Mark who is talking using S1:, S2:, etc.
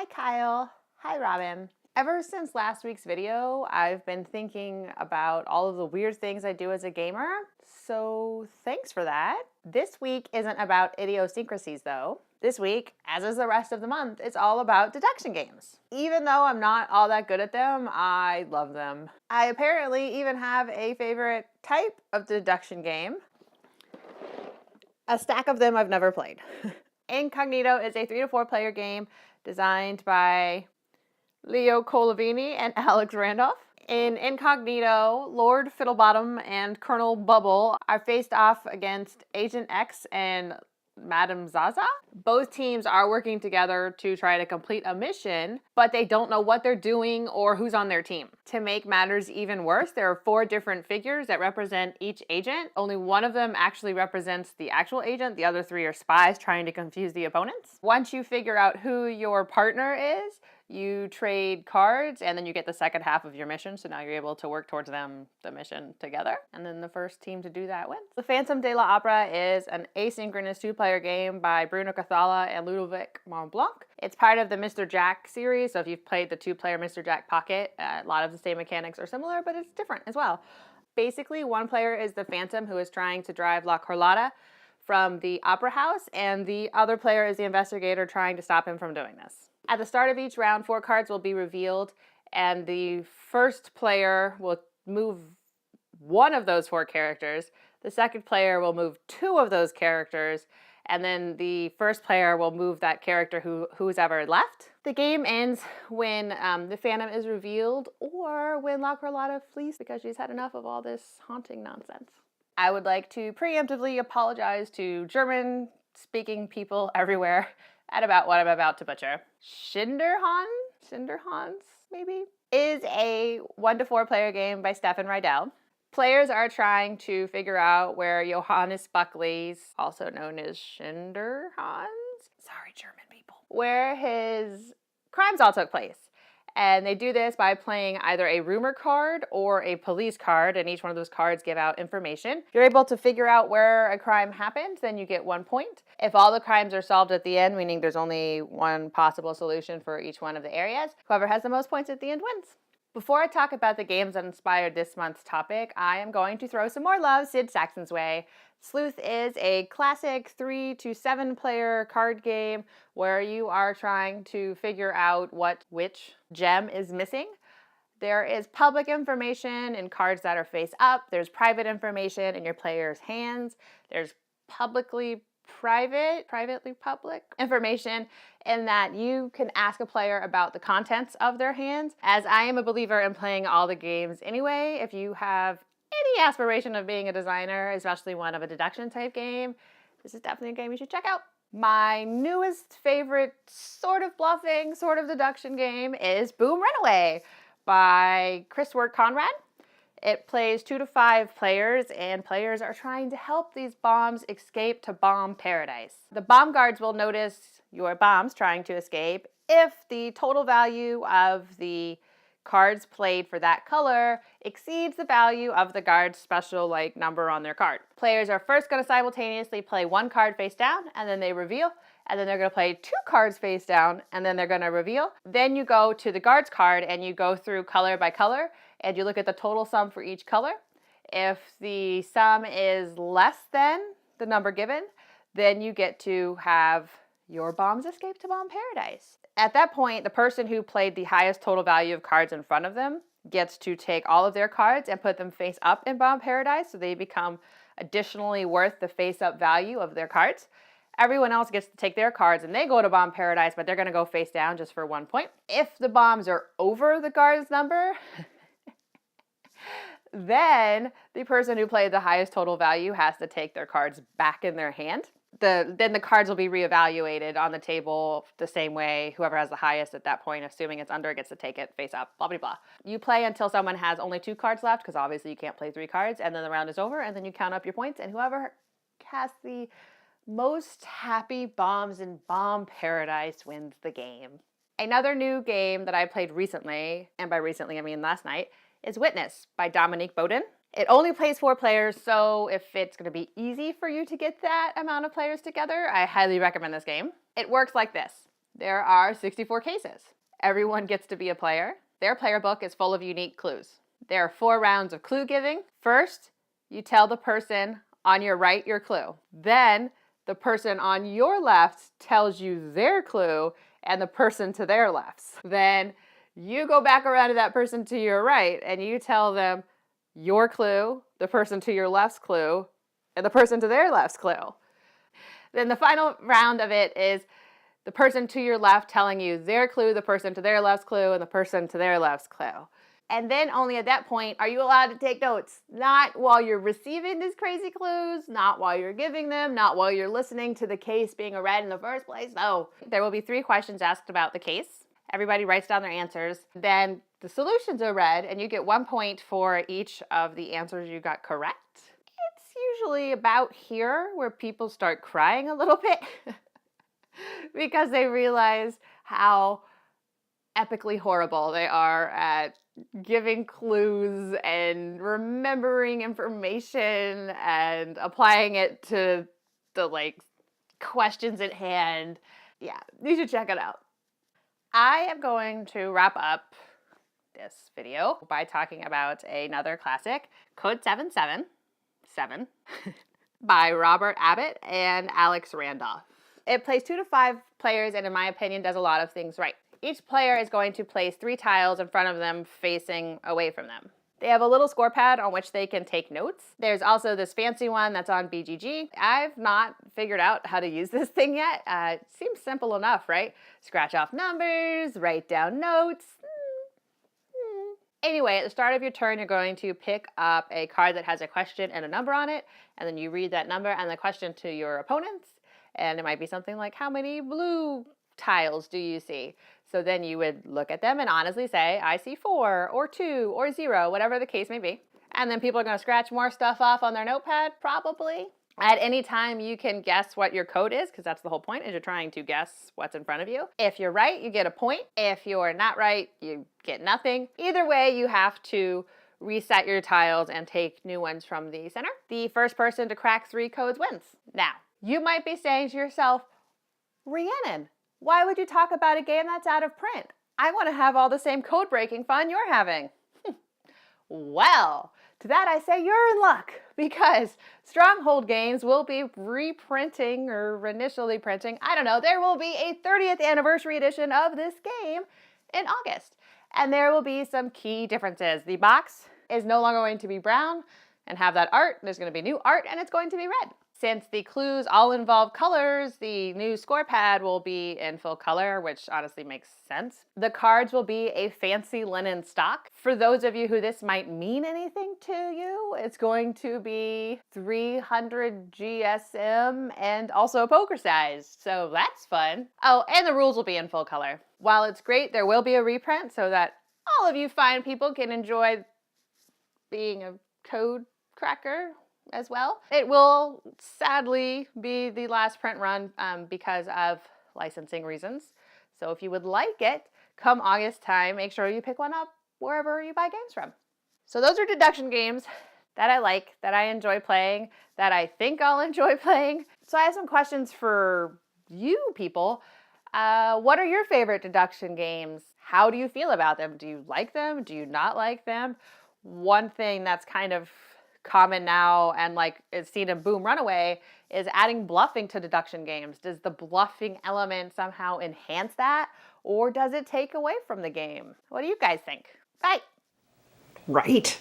S1: Hi Kyle. Hi Robin. Ever since last week's video, I've been thinking about all of the weird things I do as a gamer, so thanks for that. This week isn't about idiosyncrasies though. This week, as is the rest of the month, it's all about deduction games. Even though I'm not all that good at them, I love them. I apparently even have a favorite type of deduction game. A stack of them I've never played. Incognito is a 3 to 4 player game designed by Leo Colavini and Alex Randolph. In Incognito, Lord Fiddlebottom and Colonel Bubble are faced off against Agent X and Madame Zaza. Both teams are working together to try to complete a mission, but they don't know what they're doing or who's on their team. To make matters even worse, there are 4 different figures that represent each agent. Only one of them actually represents the actual agent. The other 3 are spies trying to confuse the opponents. Once you figure out who your partner is, you trade cards, and then you get the second half of your mission, so now you're able to work towards the mission together. And then the first team to do that wins. The Fantome de l'Opera is an asynchronous 2-player game by Bruno Cathala and Ludovic Montblanc. It's part of the Mr. Jack series, so if you've played the 2-player Mr. Jack Pocket, a lot of the same mechanics are similar, but it's different as well. Basically, one player is the Phantom who is trying to drive La Carlotta from the Opera House, and the other player is the investigator trying to stop him from doing this. At the start of each round, 4 cards will be revealed, and the first player will move one of those 4 characters. The second player will move 2 of those characters, and then the first player will move that character who's ever left. The game ends when the Phantom is revealed, or when La Carlotta flees because she's had enough of all this haunting nonsense. I would like to preemptively apologize to German-speaking people everywhere at about what I'm about to butcher. Schinderhannes, maybe, is a 1 to 4 player game by Stefan Rydell. Players are trying to figure out where Johannes Buckley's, also known as Schinderhannes, sorry German people, where his crimes all took place. And they do this by playing either a rumor card or a police card, and each one of those cards give out information. If you're able to figure out where a crime happened, then you get 1 point. If all the crimes are solved at the end, meaning there's only one possible solution for each one of the areas, whoever has the most points at the end wins. Before I talk about the games that inspired this month's topic, I am going to throw some more love Sid Sackson's way. Sleuth is a classic 3 to 7 player card game where you are trying to figure out which gem is missing. There is public information in cards that are face up. There's private information in your player's hands. There's privately public information in that you can ask a player about the contents of their hands. As I am a believer in playing all the games anyway, if you have any aspiration of being a designer, especially one of a deduction type game, this is definitely a game you should check out. My newest favorite sort of bluffing, sort of deduction game is Boom Runaway by Chris Work Conrad. It plays 2 to 5 players, and players are trying to help these bombs escape to bomb paradise. The bomb guards will notice your bombs trying to escape if the total value of the cards played for that color exceeds the value of the guard's special number on their card. Players are first going to simultaneously play 1 card face down, and then they reveal, and then they're going to play 2 cards face down, and then they're going to reveal. Then you go to the guard's card, and you go through color by color, and you look at the total sum for each color. If the sum is less than the number given, then you get to have your bombs escape to bomb paradise. At that point, the person who played the highest total value of cards in front of them gets to take all of their cards and put them face up in bomb paradise, so they become additionally worth the face up value of their cards. Everyone else gets to take their cards and they go to bomb paradise, but they're going to go face down just for 1 point. If the bombs are over the guard's number, then the person who played the highest total value has to take their cards back in their hand. Then the cards will be reevaluated on the table the same way. Whoever has the highest at that point, assuming it's under, gets to take it face up, blah, blah, blah. You play until someone has only 2 cards left, because obviously you can't play 3 cards, and then the round is over, and then you count up your points, and whoever has the most happy bombs in bomb paradise wins the game. Another new game that I played recently, and by recently I mean last night, is Witness by Dominique Bowden. It only plays 4 players, so if it's going to be easy for you to get that amount of players together, I highly recommend this game. It works like this. There are 64 cases. Everyone gets to be a player. Their player book is full of unique clues. There are 4 rounds of clue giving. First, you tell the person on your right your clue. Then, the person on your left tells you their clue and the person to their left. Then, you go back around to that person to your right and you tell them your clue, the person to your left's clue, and the person to their left's clue. Then the final round of it is the person to your left telling you their clue, the person to their left's clue, and the person to their left's clue. And then only at that point are you allowed to take notes. Not while you're receiving these crazy clues, not while you're giving them, not while you're listening to the case being read in the first place. No. There will be 3 questions asked about the case. Everybody writes down their answers. Then the solutions are read, and you get 1 point for each of the answers you got correct. It's usually about here where people start crying a little bit because they realize how epically horrible they are at giving clues and remembering information and applying it to the questions at hand. Yeah, you should check it out. I am going to wrap up this video by talking about another classic, cwxzOI by Robert Abbott and Alex Randolph. It plays 2 to 5 players and in my opinion does a lot of things right. Each player is going to place 3 tiles in front of them facing away from them. They have a little score pad on which they can take notes. There's also this fancy one that's on BGG. I've not figured out how to use this thing yet. It seems simple enough, right? Scratch off numbers, write down notes. Anyway, at the start of your turn, you're going to pick up a card that has a question and a number on it, and then you read that number and the question to your opponents. And it might be something like, how many blue tiles do you see? So then you would look at them and honestly say, I see 4 or 2 or 0, whatever the case may be. And then people are going to scratch more stuff off on their notepad, probably. At any time, you can guess what your code is, because that's the whole point, is you're trying to guess what's in front of you. If you're right, you get a point. If you're not right, you get nothing. Either way, you have to reset your tiles and take new ones from the center. The first person to crack 3 codes wins. Now, you might be saying to yourself, Rhiannon, why would you talk about a game that's out of print? I want to have all the same code-breaking fun you're having. Well, to that I say you're in luck, because Stronghold Games will be reprinting or initially printing, I don't know, there will be a 30th anniversary edition of this game in August. And there will be some key differences. The box is no longer going to be brown and have that art. There's going to be new art and it's going to be red. Since the clues all involve colors, the new score pad will be in full color, which honestly makes sense. The cards will be a fancy linen stock. For those of you who this might mean anything to you, it's going to be 300 GSM and also poker size, so that's fun. Oh, and the rules will be in full color. While it's great, there will be a reprint so that all of you fine people can enjoy being a code cracker as well. It will sadly be the last print run because of licensing reasons. So if you would like it, come August time, make sure you pick one up wherever you buy games from. So those are deduction games that I like, that I enjoy playing, that I think I'll enjoy playing. So I have some questions for you people. What are your favorite deduction games? How do you feel about them? Do you like them? Do you not like them? One thing that's kind of common now and it's seen in Boom Runaway is adding bluffing to deduction games. Does the bluffing element somehow enhance that, or does it take away from the game? What do you guys think? Bye.
S2: Right.